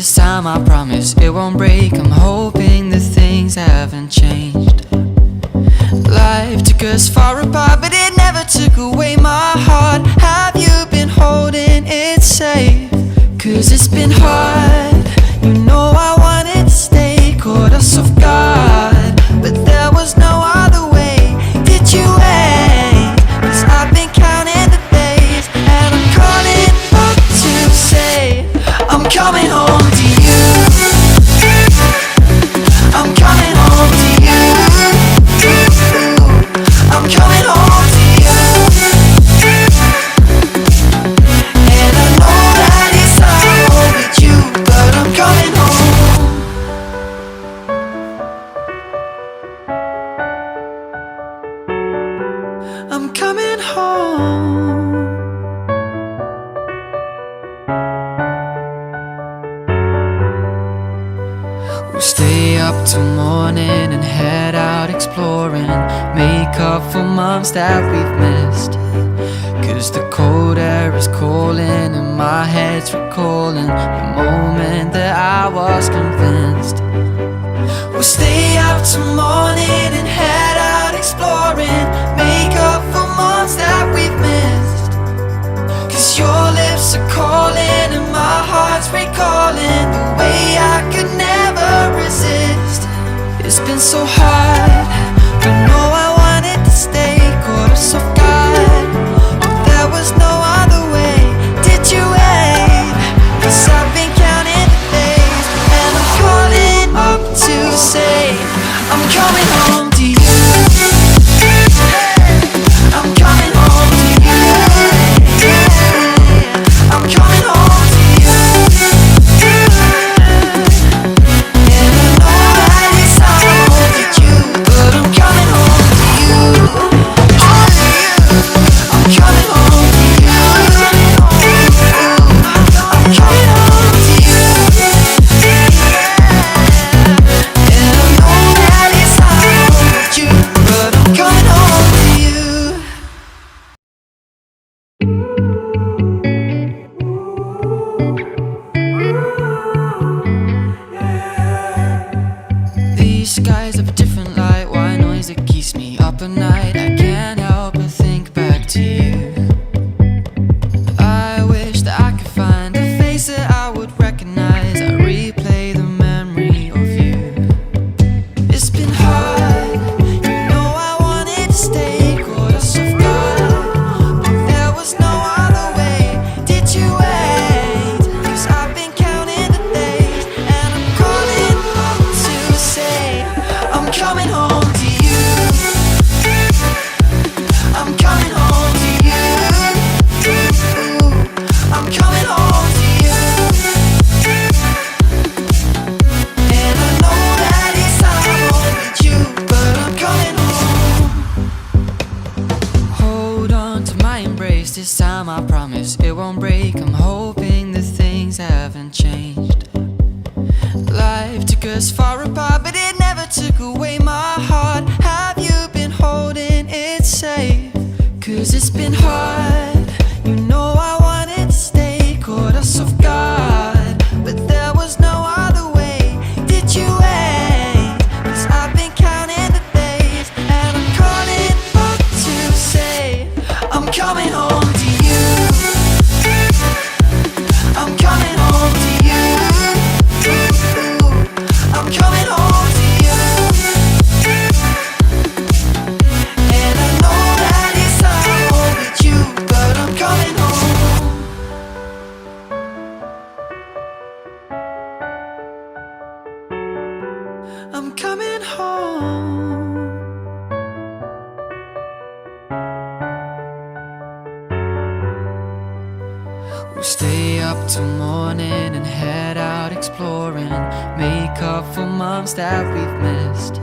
this time I promise it won't break. I'm hoping that things haven't changed. Life took us far apart, but it never took away my heart. Have you been holding it safe? 'Cause it's been hard. You know I wanted to stay, caught us off guard, but there was no other way. Did you wait? 'Cause I've been counting the days, and I'm calling up to say I'm coming home to you. I'm coming home to you. I'm coming home to you. And I know that it's hard with you, but I'm coming home. I'm coming home. We'll stay up till morning and head out exploring, make up for months that we've missed. 'Cause the cold air is calling and my head's recalling the moment that I was convinced. We'll stay up till morning and head out exploring, make up for months that we've missed. 'Cause your lips are calling and my heart's recalling the way I could never resist. It's been so hard, I know I wanted to stay, caught us off guard, but there was no other way. Did you wait? 'Cause I've been counting the days, and I'm calling up to say I'm coming home to you. I'm coming home to you. I'm coming home to you. And I know that it's hard with you, but I'm coming home to you. I'm coming home to you. I'm coming home to you. And I know that it's hard with you, but I'm coming home to you. These skies have a different light, white noise that keeps me up at night. I can't help but think back to you. I wish that I could find a face that I would recognize. I replay the memory of you. It's been hard, you know I wanted to stay, caught us off guard, but there was no other way. Did you wait? 'Cause I've been counting the days, and I'm calling up to say I'm coming home to you. I'm coming home to you. I'm coming home to you. And I know that it's hard with you, but I'm coming home. Hold on to my embrace, this time I promise it won't break. I'm hoping that things haven't changed. Life took us far apart, but it never took away my heart. Have you been holding it safe? 'Cause it's been hard, you know I wanted to stay, caught us off guard, but there was no other way. Did you wait? 'Cause I've been counting the days, and I'm calling up to say I'm coming home to you. I'm coming home to you. I'm coming home to you. And I know that it's hard with you, but I'm coming home. I'm coming home. We'll stay up till morning and head out exploring, make up for months that we've missed.